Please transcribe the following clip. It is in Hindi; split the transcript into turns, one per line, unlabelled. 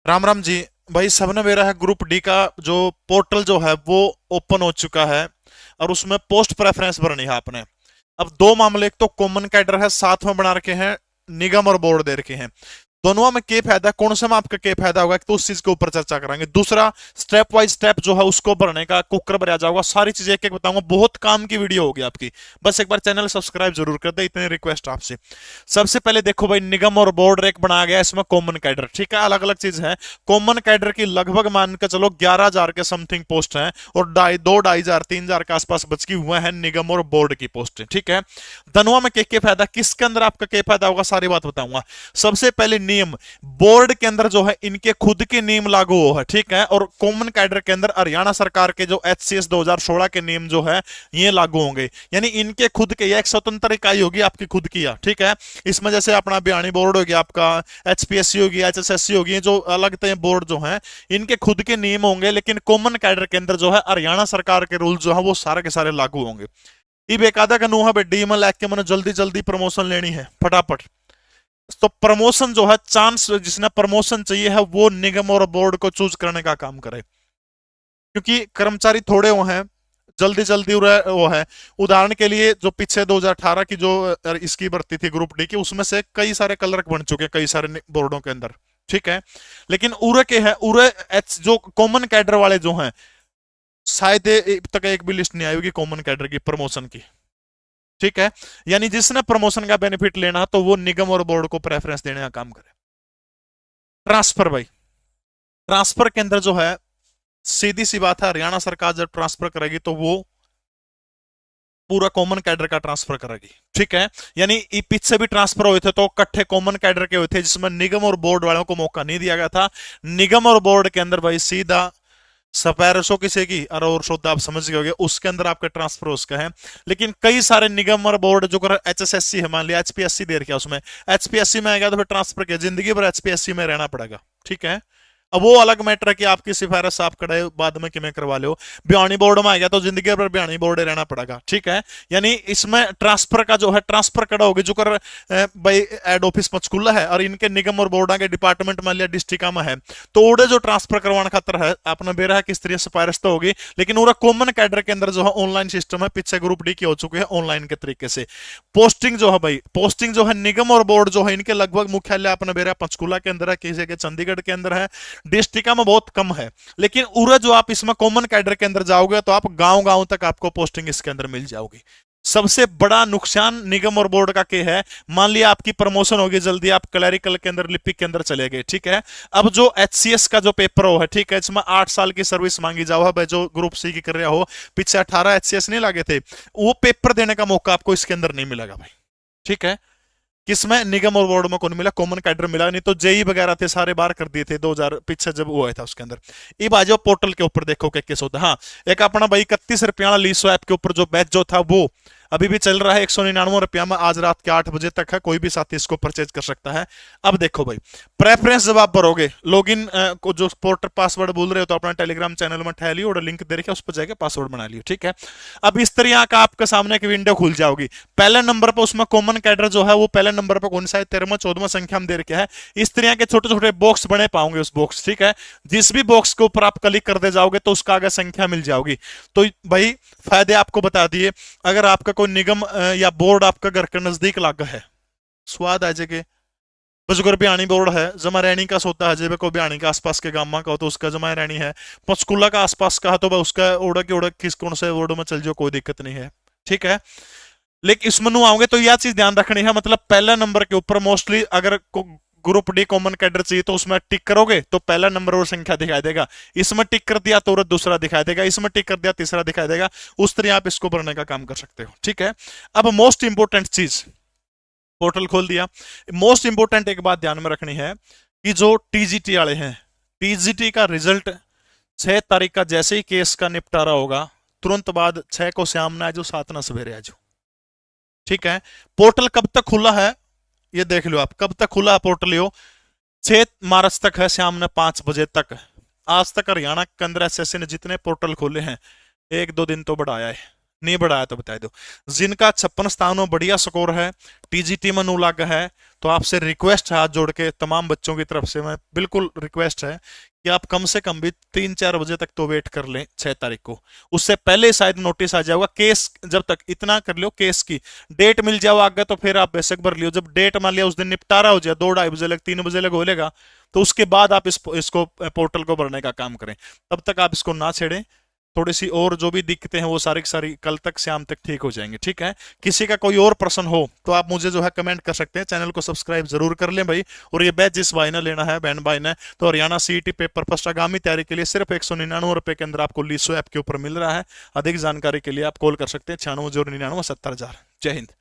राम राम जी। भाई सबने मेरा है ग्रुप डी का जो पोर्टल जो है वो ओपन हो चुका है और उसमें पोस्ट प्रेफरेंस भरनी है आपने। अब दो मामले, एक तो कॉमन कैडर है, साथ में बना रखे हैं निगम और बोर्ड दे रखे हैं। दोनों में क्या फायदा है, कौन से में आपका क्या फायदा होगा, तो उस चीज के ऊपर चर्चा करेंगे। दूसरा, स्टेप वाइज स्टेप जो है उसको भरने का कुकर भरा जाऊंगा, सारी चीजें एक एक बताऊंगा। बहुत काम की वीडियो होगी आपकी, बस एक बार चैनल सब्सक्राइब जरूर कर दे, इतनी रिक्वेस्ट आपसे। सबसे पहले देखो भाई, निगम और बोर्ड एक बनाया गया, इसमें कॉमन कैडर, ठीक है, अलग अलग चीज है। कॉमन कैडर की लगभग मान के चलो 11,000 के समथिंग पोस्ट हैं और 2,500 3,000 के आसपास बचकी हुए हैं निगम और बोर्ड की पोस्ट, ठीक है। धनुआ में क्या फायदा, किसके अंदर आपका क्या फायदा होगा, सारी बात बताऊंगा। सबसे पहले नियम, बोर्ड के अंदर जो है इनके खुद के नियम लागू हो है, ठीक है। और कॉमन कैडर के अंदर हरियाणा सरकार के जो एचसीएस 2016 के नियम जो है ये लागू होंगे, यानी इनके खुद के, एक स्वतंत्र इकाई होगी आपकी खुद की, ठीक है। इसमें जैसे अपना बिहानी बोर्ड हो गया, आपका एचपीएससी होगी, एचएसएससी होगी, जो अलग थे बोर्ड जो है इनके खुद के नियम होंगे, लेकिन कॉमन कैडर के अंदर जो है हरियाणा सरकार के रूल जो है वो सारे के सारे लागू होंगे। ये बेकायदा का नूहा बेटी में लैक के मैंने जल्दी जल्दी प्रमोशन लेनी है फटाफट। तो प्रमोशन जो है, चांस जिसने प्रमोशन चाहिए है वो निगम और बोर्ड को चूज करने का काम करे, क्योंकि कर्मचारी थोड़े वो हैं, जल्दी जल्दी वो है। उदाहरण के लिए जो पीछे 2018 की जो इसकी भर्ती थी ग्रुप डी की, उसमें से कई सारे क्लर्क बन चुके हैं कई सारे बोर्डों के अंदर, ठीक है। लेकिन उरे के हैं, उरे एच जो कॉमन कैडर वाले जो हैं, शायद तक एक भी लिस्ट नहीं आई होगी कॉमन कैडर की प्रमोशन की, ठीक है। यानी जिसने प्रमोशन का बेनिफिट लेना तो वो निगम और बोर्ड को प्रेफरेंस देने का काम करे। ट्रांसफर भाई, ट्रांसफर के अंदर जो है सीधी सी बात है, हरियाणा सरकार जब ट्रांसफर करेगी तो वो पूरा कॉमन कैडर का ट्रांसफर करेगी, ठीक है। यानी पीछे भी ट्रांसफर हुए थे तो इकट्ठे कॉमन कैडर के हुए थे, जिसमें निगम और बोर्ड वालों को मौका नहीं दिया गया था। निगम और बोर्ड के अंदर भाई सीधा सपैरसो किसी की और सौदा आप समझ गए, उसके अंदर आपका ट्रांसफर उसका है। लेकिन कई सारे निगम और बोर्ड जो कर एचएसएससी है, मान लिया एचपीएससी दे रखा, उसमें एचपीएससी में आएगा तो फिर ट्रांसफर किया, जिंदगी भर एचपीएससी में रहना पड़ेगा, ठीक है। अब वो अलग मैटर है कि आपकी सिफारिश आप करे बाद में कि मैं करवा लो। बिहानी बोर्ड में आ गया तो जिंदगी भर बिहानी बोर्ड रहना पड़ेगा, ठीक है। यानी इसमें ट्रांसफर का जो है ट्रांसफर कड़ा होगी, जो कर भाई एड ऑफिस पंचकुला है और इनके निगम और बोर्ड के डिपार्टमेंट मान लिया डिस्ट्रिक्ट में है, तो ओडे जो ट्रांसफर करवाने खातर है आपने बेरा है किस तरह सिफारिश तो होगी, लेकिन वो कॉमन कैडर के अंदर जो है ऑनलाइन सिस्टम है, पीछे ग्रुप डी की हो चुके हैं ऑनलाइन के तरीके से। पोस्टिंग जो है भाई, पोस्टिंग जो है निगम और बोर्ड जो है इनके लगभग मुख्यालय अपने बेरा पंचकुला के अंदर है, किसी के चंडीगढ़ के अंदर है, डिस्ट्रिक्ट में बहुत कम है। लेकिन उरे जो आप इसमें कॉमन कैडर के अंदर जाओगे तो आप गांव गांव तक आपको पोस्टिंग इसके अंदर मिल जाओगी। सबसे बड़ा नुकसान निगम और बोर्ड का क्या है, मान लिया आपकी प्रमोशन होगी जल्दी, आप क्लरिकल के अंदर लिपिक के अंदर चले गए, ठीक है। अब जो एचसीएस का जो पेपर हो है, ठीक है, इसमें 8 साल की सर्विस मांगी जाओ है, जो ग्रुप सी की कर रहा हो, पीछे 18 एचसीएस नहीं लागे थे, वो पेपर देने का मौका आपको इसके अंदर नहीं मिलेगा भाई, ठीक है। किसमें, निगम और बोर्ड में कौन मिला, कॉमन कैडर मिला, नहीं तो जेई वगैरह थे सारे बाहर कर दिए थे 2000 पीछे जब हुआ था उसके अंदर। ये आ जाओ पोर्टल के ऊपर, देखो क्या केस होता है। हाँ, एक अपना भाई 31 रुपया लीसो ऐप के ऊपर जो बैच जो था वो अभी भी चल रहा है, 199 रुपया में, आज रात के 8 बजे तक है, कोई भी साथी इसको परचेज कर सकता है। अब देखो भाई, प्रेफरेंस जब आप भरोगे, लॉगिन को जो पोर्टल पासवर्ड बोल रहे हो तो अपना टेलीग्राम चैनल में ठहर लियो और लिंक दे रखे उस पर जाकर पासवर्ड बना लियो, ठीक है। अब इस तरह का आपके सामने एक विंडो खुल जाओगी। पहले नंबर पर उसमें कॉमन कैडर जो है वो पहले नंबर पर कौन सा है, 13वां 14वां संख्या में दे रखा है। इस तरह के छोटे छोटे बॉक्स बने पाओगे उस बॉक्स, ठीक है। जिस भी बॉक्स के ऊपर आप क्लिक कर दे जाओगे तो उसका आगे संख्या मिल जाओगी। तो भाई फायदे आपको बता दिए। अगर आपका कोई निगम या बोर्ड आपका घर के नजदीक लागा है, स्वाद आ जाएगा। बजगर बिहानी बोर्ड है, जमा रैनी का सोता है, जब को बिहानी के आसपास के गामा का हो तो उसका जमा रैनी है, पंचकुला का आसपास का है तो उसका ओढ़ की ओढ़ किस कौन से बोर्ड में चल जाओ, कोई दिक्कत नहीं है, ठीक है। लेकिन इसमें आओगे तो यह चीज ध्यान रखनी है, मतलब पहला नंबर के ऊपर मोस्टली अगर ग्रुप डी कॉमन कैडर चाहिए तो उसमें टिक करोगे तो पहला नंबर और संख्या दिखाई देगा, इसमें टिक कर दिया तो दूसरा दिखाई देगा, इसमें टिक कर दिया तीसरा दिखाई देगा। उस तरह आप इसको भरने का काम कर सकते हो, ठीक है। अब मोस्ट इंपोर्टेंट चीज, पोर्टल खोल दिया, मोस्ट इंपोर्टेंट एक बात ध्यान में रखनी है कि जो टीजीटी वाले हैं, टीजीटी का रिजल्ट 6 तारीख का जैसे ही केस का निपटारा होगा तुरंत बाद 6 को शाम में आ जाओ, 7 ना सवेरे आ जाओ, ठीक है। पोर्टल कब तक खुला है ये देख लो आप, कब तक खुला है पोर्टल, यो 6 मार्च तक है, शाम में 5 बजे तक। आज तक हरियाणा के अंदर एसएससी ने जितने पोर्टल खोले हैं 1-2 दिन तो बढ़ाया है, नहीं बढ़ाया तो बता दो। जिनका 56 स्थानों बढ़िया स्कोर है, टीजीटी में अनुलग है, तो आपसे रिक्वेस्ट है हाथ जोड़ के तमाम बच्चों की तरफ से, मैं बिल्कुल रिक्वेस्ट है कि आप कम से कम भी 3-4 बजे तक तो वेट कर लें 6 तारीख को। उससे पहले शायद नोटिस आ जाएगा केस, जब तक इतना कर लो केस की डेट मिल जाओ आगे तो फिर आप बेशक भर लियो। जब डेट मान लिया उस दिन निपटारा हो जाए 2-2:30 बजे लग 3 बजे लग होलेगा, तो उसके बाद आप इसको पोर्टल को भरने का काम करें। तब तक आप इसको ना छेड़ें। थोड़ी सी और जो भी दिक्कतें हैं वो सारी की सारी कल तक शाम तक ठीक हो जाएंगे, ठीक है। किसी का कोई और प्रश्न हो तो आप मुझे जो है कमेंट कर सकते हैं। चैनल को सब्सक्राइब जरूर कर लें भाई। और ये बैच जिस भाई ने लेना है, बहन भाई ने, तो हरियाणा सीईटी पेपर फर्स्ट आगामी तैयारी के लिए सिर्फ 199 रुपए के अंदर आपको लीसो ऐप के ऊपर मिल रहा है। अधिक जानकारी के लिए आप कॉल कर सकते हैं 96 099 70 000। जय हिंद।